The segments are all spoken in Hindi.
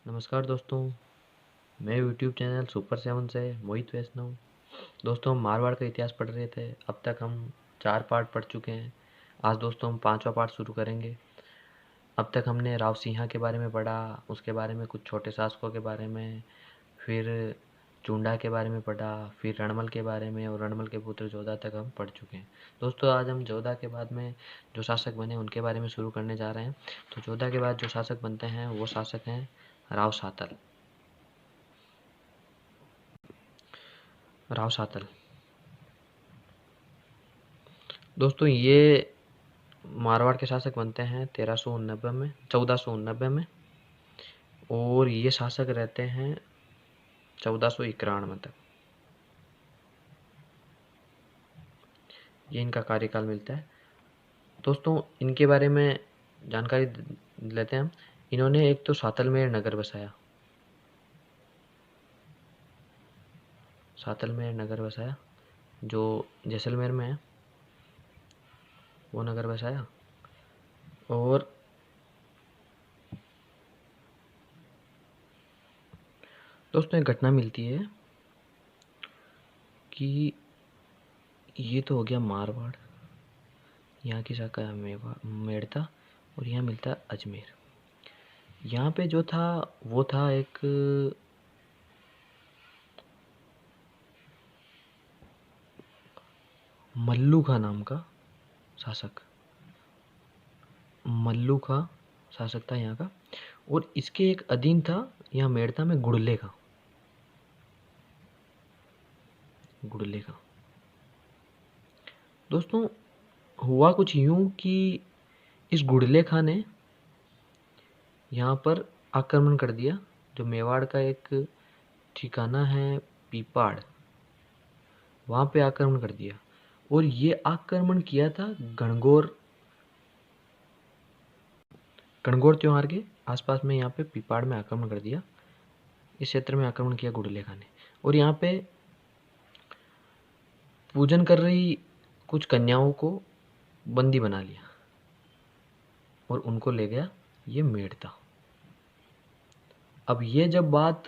नमस्कार दोस्तों, मैं यूट्यूब चैनल सुपर 7 से मोहित वैष्णव। दोस्तों, हम मारवाड़ का इतिहास पढ़ रहे थे। अब तक हम 4 पार्ट पढ़ चुके हैं। आज दोस्तों हम 5वां पार्ट शुरू करेंगे। अब तक हमने राव सिंहा के बारे में पढ़ा, उसके बारे में कुछ छोटे शासकों के बारे में, फिर चुंडा के बारे में पढ़ा, फिर रणमल के बारे में और रणमल के पुत्र जोधा तक हम पढ़ चुके हैं। दोस्तों, आज हम जोधा के बाद में जो शासक बने उनके बारे में शुरू करने जा रहे हैं। तो जोधा के बाद जो शासक बनते हैं वो शासक हैं राव सातल। राव सातल दोस्तों, ये मारवाड़ के शासक बनते हैं 1489 में और ये शासक रहते हैं 1491 तक। ये इनका कार्यकाल मिलता है। दोस्तों, इनके बारे में जानकारी लेते हैं हम। इन्होंने एक तो सातलमेर नगर बसाया। सातलमेर नगर बसाया जो जैसलमेर में है, वो नगर बसाया। और दोस्तों, एक घटना मिलती है कि ये तो हो गया मारवाड़, यहाँ की शाखा है मेड़ता और यहाँ मिलता है अजमेर। यहाँ पे जो था वो था एक मल्लू खां नाम का शासक। मल्लू खां शासक था यहाँ का और इसके एक अधीन था यहाँ मेड़ता में गुड़ले खां। गुड़ले खां दोस्तों, हुआ कुछ यूं कि इस गुड़ले खां ने यहाँ पर आक्रमण कर दिया। जो मेवाड़ का एक ठिकाना है पीपाड़, वहाँ पे आक्रमण कर दिया। और ये आक्रमण किया था गणगौर त्योहार के आसपास में। यहाँ पे पीपाड़ में आक्रमण कर दिया। इस क्षेत्र में आक्रमण किया गुड़ले खां ने और यहाँ पे पूजन कर रही कुछ कन्याओं को बंदी बना लिया और उनको ले गया ये मेड़ता। अब ये जब बात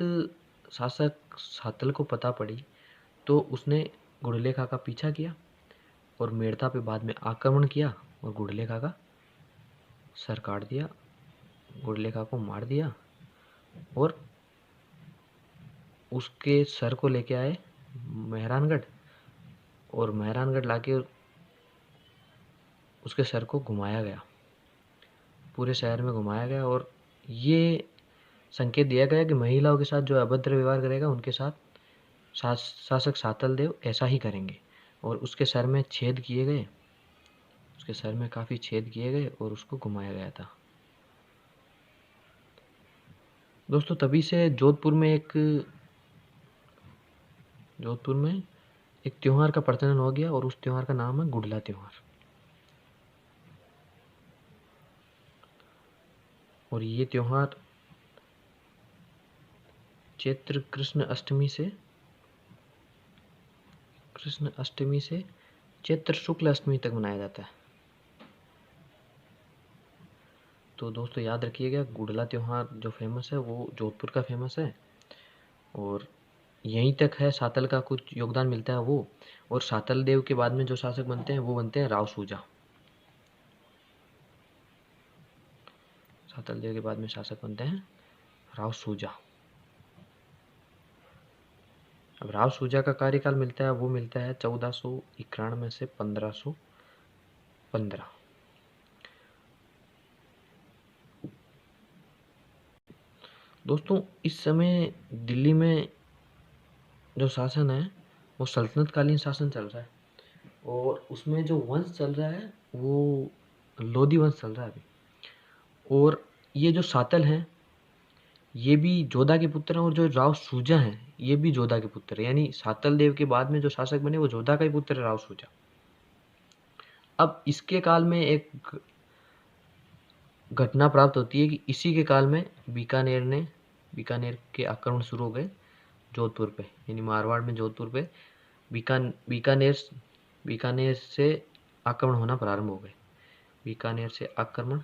शासक सातल को पता पड़ी तो उसने गुड़ले खां का पीछा किया और मेड़ता पे बाद में आक्रमण किया और गुड़ले खां का सर काट दिया। गुड़ले खां को मार दिया और उसके सर को लेके आए मेहरानगढ़ और मेहरानगढ़ लाके उसके सर को घुमाया गया, पूरे शहर में घुमाया गया। और ये संकेत दिया गया कि महिलाओं के साथ जो अभद्र व्यवहार करेगा उनके साथ शासक सातल देव ऐसा ही करेंगे। और उसके सर में छेद किए गए, उसके सर में काफ़ी छेद किए गए और उसको घुमाया गया था। दोस्तों, तभी से जोधपुर में एक त्योहार का प्रचलन हो गया और उस त्योहार का नाम है गुड़ला त्योहार। और ये त्योहार चैत्र कृष्ण अष्टमी से चैत्र शुक्ल अष्टमी तक मनाया जाता है। तो दोस्तों, याद रखिएगा, गुड़ला त्योहार जो फेमस है वो जोधपुर का फेमस है और यहीं तक है सातल का कुछ योगदान मिलता है वो। और सातल देव के बाद में जो शासक बनते हैं वो बनते हैं राव सूजा। सातल देव के बाद में शासक बनते हैं राव सूजा। अब राव सूजा का कार्यकाल मिलता है, वो मिलता है 1491 से 1515। दोस्तों, इस समय दिल्ली में जो शासन है वो सल्तनत कालीन शासन चल रहा है और उसमें जो वंश चल रहा है वो लोधी वंश चल रहा है अभी। और ये जो सातल हैं ये भी जोधा के पुत्र हैं और जो राव सूजा हैं ये भी जोधा के पुत्र हैं। यानी सातल देव के बाद में जो शासक बने वो जोधा का ही पुत्र है, राव सूजा। अब इसके काल में एक घटना प्राप्त होती है कि इसी के काल में बीकानेर के आक्रमण शुरू हो गए जोधपुर पे, यानी मारवाड़ में जोधपुर पे बीकानेर से आक्रमण होना प्रारंभ हो गए। बीकानेर से आक्रमण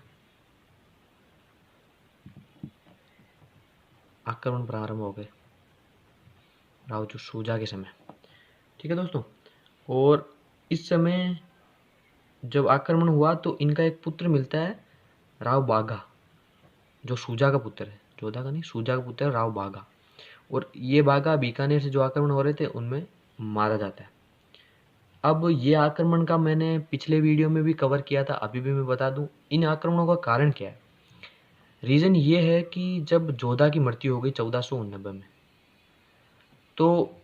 आक्रमण प्रारंभ हो गए, राव जो शुजा के समय। ठीक है दोस्तों, और इस समय जब आक्रमण हुआ तो इनका एक पुत्र मिलता है, राव बाघा, जो शुजा का पुत्र है, जोधा का नहीं, शुजा का पुत्र है राव बाघा। और ये बाघा बीकानेर से जो आक्रमण हो रहे थे उनमें मारा जाता है। अब ये आक्रमण का मैंने पिछले वीडियो में भी कवर किया था, अभी भी मैं बता दूं इन आक्रमणों का कारण क्या है। रीज़न ये है कि जब जोधा की मृत्यु हो गई 1489 में, तो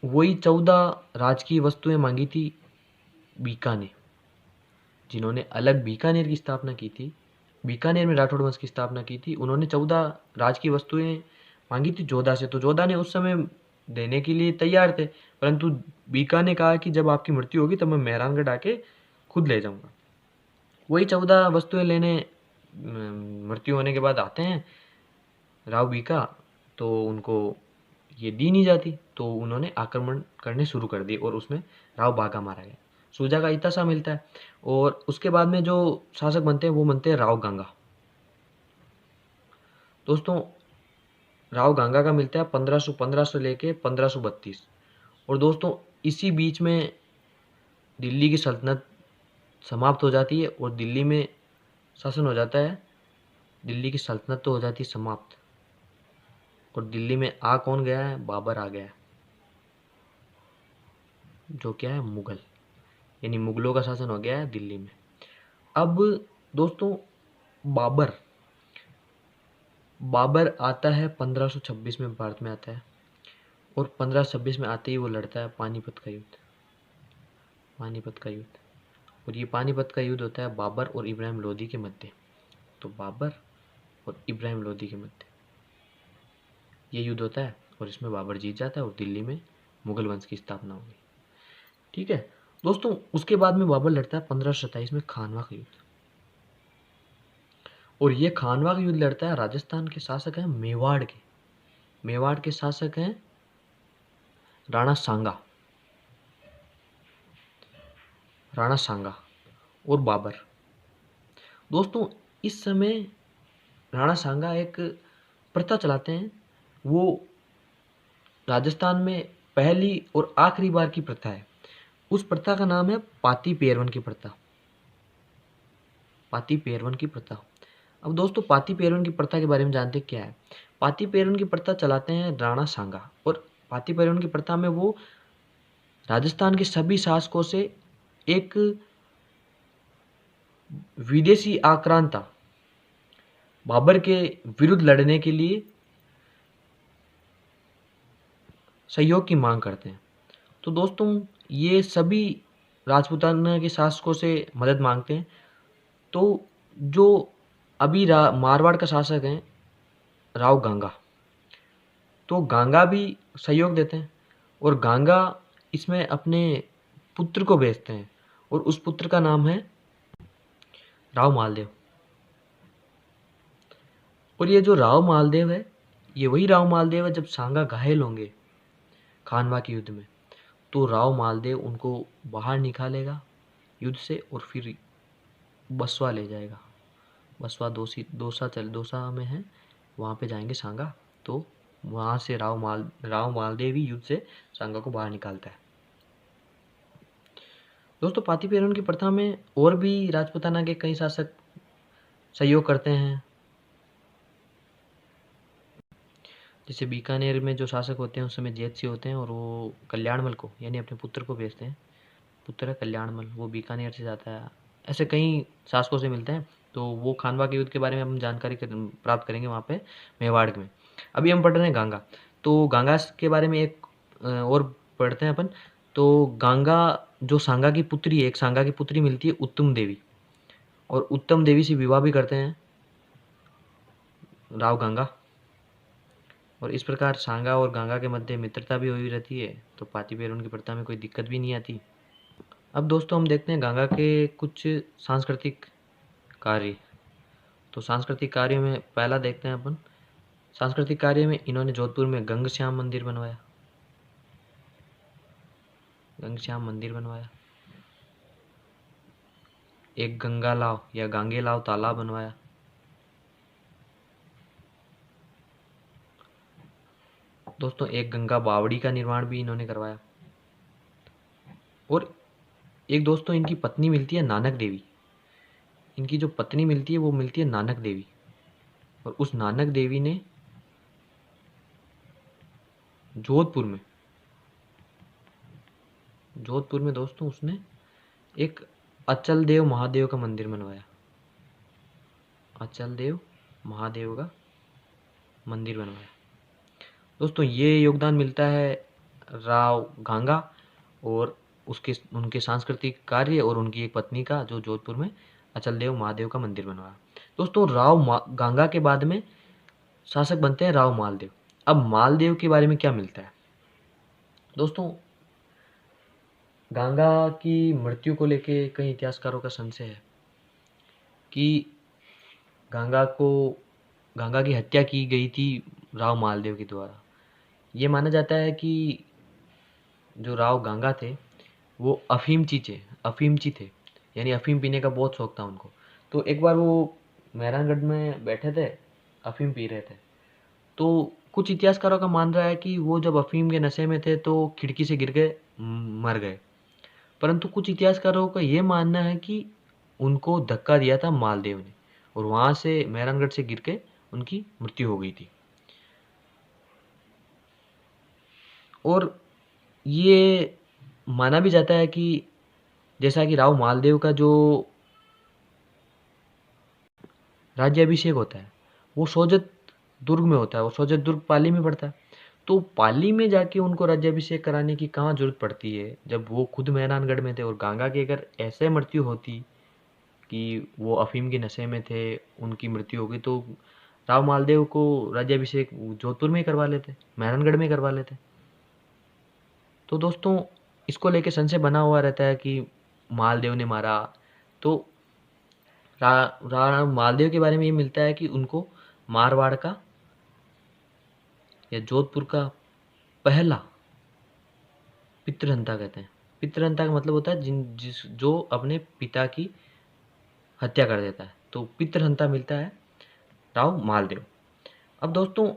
वही 14 राजकीय वस्तुएं मांगी थी बीका ने, जिन्होंने अलग बीकानेर की स्थापना की थी, बीकानेर में राठौड़ वंश की स्थापना की थी, उन्होंने 14 राजकीय वस्तुएं मांगी थी जोधा से। तो जोधा ने उस समय देने के लिए तैयार थे, परंतु बीका ने कहा कि जब आपकी मृत्यु होगी तब मैं मेहरानगढ़ आके खुद ले जाऊंगा। वही 14 वस्तुएं लेने मृत्यु होने के बाद आते हैं राव बीका, तो उनको ये दी नहीं जाती, तो उन्होंने आक्रमण करने शुरू कर दिए और उसमें राव बाघा मारा गया। शुजा का इतना सा मिलता है। और उसके बाद में जो शासक बनते हैं वो बनते हैं राव गंगा। दोस्तों राव गंगा का मिलता है 1515 से लेके 1532। और दोस्तों इसी बीच में दिल्ली की सल्तनत समाप्त हो जाती है और दिल्ली में शासन हो जाता है, दिल्ली की सल्तनत तो हो जाती है समाप्त, और दिल्ली में आ कौन गया है, बाबर आ गया है, जो क्या है मुगल, यानी मुगलों का शासन हो गया है दिल्ली में। अब दोस्तों बाबर बाबर आता है 1526 में भारत में आता है, और 1526 में आते ही वो लड़ता है पानीपत का युद्ध, पानीपत का युद्ध। और ये पानीपत का युद्ध होता है बाबर और इब्राहिम लोदी के मध्य। तो बाबर और इब्राहिम लोदी के मध्य ये युद्ध होता है, और इसमें बाबर जीत जाता है और दिल्ली में मुगल वंश की स्थापना हो गई। ठीक है दोस्तों, उसके बाद में बाबर लड़ता है 1527 में खानवा का युद्ध, और ये खानवा का युद्ध लड़ता है, राजस्थान के शासक हैं मेवाड़ के, मेवाड़ के शासक हैं राणा सांगा, राणा सांगा और बाबर। दोस्तों इस समय राणा सांगा एक प्रथा चलाते हैं, वो राजस्थान में पहली और आखिरी बार की प्रथा है। उस प्रथा का नाम है पाती पेरवन की प्रथा, पाती पेरवन की प्रथा। अब दोस्तों पाती पेरवन की प्रथा के बारे में जानते क्या है। पाती पेरवन की प्रथा चलाते हैं राणा सांगा, और पाती पेरवन की प्रथा में वो राजस्थान के सभी शासकों से एक विदेशी आक्रांता बाबर के विरुद्ध लड़ने के लिए सहयोग की मांग करते हैं। तो दोस्तों ये सभी राजपूताना के शासकों से मदद मांगते हैं। तो जो अभी मारवाड़ का शासक है राव गांगा, तो गांगा भी सहयोग देते हैं, और गांगा इसमें अपने पुत्र को भेजते हैं, और उस पुत्र का नाम है राव मालदेव। और ये जो राव मालदेव है, ये वही राव मालदेव है जब सांगा घायल होंगे खानवा के युद्ध में, तो राव मालदेव उनको बाहर निकालेगा युद्ध से, और फिर बसवा ले जाएगा। बसवा दौसा में है, वहाँ पे जाएंगे सांगा, तो वहाँ से राव मालदेव ही युद्ध से सांगा को बाहर निकालता है। दोस्तों पाती पेरवन की प्रथा में और भी राजपूताना के कई शासक सहयोग करते हैं। जैसे बीकानेर में जो शासक होते हैं उस समय जैत सिंह होते हैं, और वो कल्याणमल को यानी अपने पुत्र को भेजते हैं, पुत्र है कल्याणमल, वो बीकानेर से जाता है। ऐसे कई शासकों से मिलते हैं, तो वो खानवा के युद्ध के बारे में हम जानकारी प्राप्त करेंगे वहाँ पे मेवाड़ में। अभी हम पढ़ रहे हैं गंगा, तो गंगा के बारे में एक और पढ़ते हैं अपन। तो गंगा जो सांगा की पुत्री है, एक सांगा की पुत्री मिलती है उत्तम देवी, और उत्तम देवी से विवाह भी करते हैं राव गंगा, और इस प्रकार सांगा और गंगा के मध्य मित्रता भी हुई रहती है, तो पाती पेरवन की प्रथा में कोई दिक्कत भी नहीं आती। अब दोस्तों हम देखते हैं गंगा के कुछ सांस्कृतिक कार्य। तो सांस्कृतिक कार्य में पहला देखते हैं अपन, सांस्कृतिक कार्य में इन्होंने जोधपुर में गंग श्याम मंदिर बनवाया, गंग श्याम मंदिर बनवाया। एक गंगालाव या गांगेलाव तालाब बनवाया। दोस्तों एक गंगा बावड़ी का निर्माण भी इन्होंने करवाया। और एक दोस्तों इनकी पत्नी मिलती है नानक देवी। इनकी जो पत्नी मिलती है वो मिलती है नानक देवी। और उस नानक देवी ने जोधपुर में दोस्तों उसने एक अचल देव महादेव का मंदिर बनवाया। अचल देव महादेव का मंदिर बनवाया। दोस्तों ये योगदान मिलता है राव गांगा और उनके सांस्कृतिक कार्य और उनकी एक पत्नी का, जो जोधपुर में अचल देव महादेव का मंदिर बनवाया। दोस्तों गांगा के बाद में शासक बनते हैं राव मालदेव। अब मालदेव के बारे में क्या मिलता है दोस्तों? गांगा की मृत्यु को लेके कई इतिहासकारों का संशय है कि गांगा की हत्या की गई थी राव मालदेव के द्वारा। ये माना जाता है कि जो राव गांगा थे वो अफीमची थे, यानी अफीम पीने का बहुत शौक था उनको। तो एक बार वो मेहरानगढ़ में बैठे थे, अफीम पी रहे थे। तो कुछ इतिहासकारों का मान रहा है कि वो जब अफीम के नशे में थे तो खिड़की से गिर गए, मर गए। परंतु कुछ इतिहासकारों का ये मानना है कि उनको धक्का दिया था मालदेव ने और वहाँ से मेहरानगढ़ से गिर के उनकी मृत्यु हो गई थी। और ये माना भी जाता है कि जैसा कि राव मालदेव का जो राज्याभिषेक होता है वो सोजत दुर्ग में होता है, वो सोजत दुर्ग पाली में पड़ता है। तो पाली में जाके उनको राज्याभिषेक कराने की कहाँ जरूरत पड़ती है, जब वो खुद मेहरानगढ़ में थे। और गांगा की अगर ऐसे मृत्यु होती कि वो अफीम के नशे में थे, उनकी मृत्यु हो गई, तो राव मालदेव को राज्याभिषेक जोधपुर में ही करवा लेते, मेहरानगढ़ में करवा लेते। तो दोस्तों इसको लेके संशय बना हुआ रहता है कि मालदेव ने मारा। तो मालदेव के बारे में ये मिलता है कि उनको मारवाड़ का या जोधपुर का पहला पितृहंता कहते हैं। पितृहंता का मतलब होता है जो अपने पिता की हत्या कर देता है, तो पितृहंता मिलता है राव मालदेव। अब दोस्तों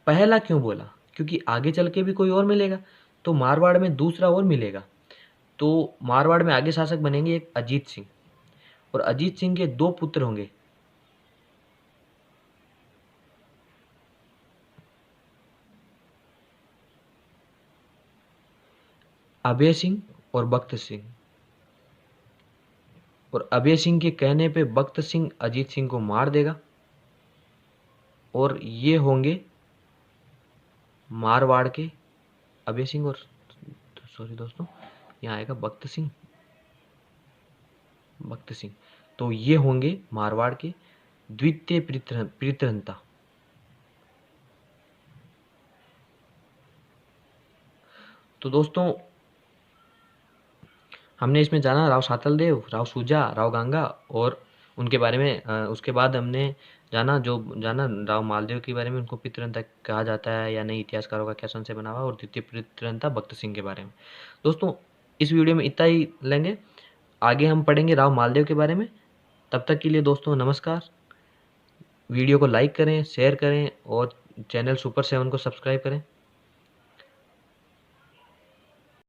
पहला क्यों बोला, क्योंकि आगे चल के भी कोई और मिलेगा, तो मारवाड़ में दूसरा और मिलेगा। तो मारवाड़ में आगे शासक बनेंगे एक अजीत सिंह, और अजीत सिंह के दो पुत्र होंगे, अभय सिंह और बख्त सिंह। और अभय सिंह के कहने पे बख्त सिंह अजीत सिंह को मार देगा और ये होंगे मारवाड़ के अभय सिंह और सॉरी दोस्तों यहाँ आएगा बख्त सिंह। तो ये होंगे मारवाड़ के द्वितीय पितृहंता। तो दोस्तों हमने इसमें जाना राव सातल देव, राव सूजा, राव गांगा और उनके बारे में। उसके बाद हमने जाना राव मालदेव के बारे में, उनको पितृहंता कहा जाता है या नहीं, इतिहासकारों का क्या संशय बना हुआ, और द्वितीय पितृहंता बख्त सिंह के बारे में। दोस्तों इस वीडियो में इतना ही लेंगे, आगे हम पढ़ेंगे राव मालदेव के बारे में। तब तक के लिए दोस्तों नमस्कार। वीडियो को लाइक करें, शेयर करें और चैनल सुपर 7 को सब्सक्राइब करें।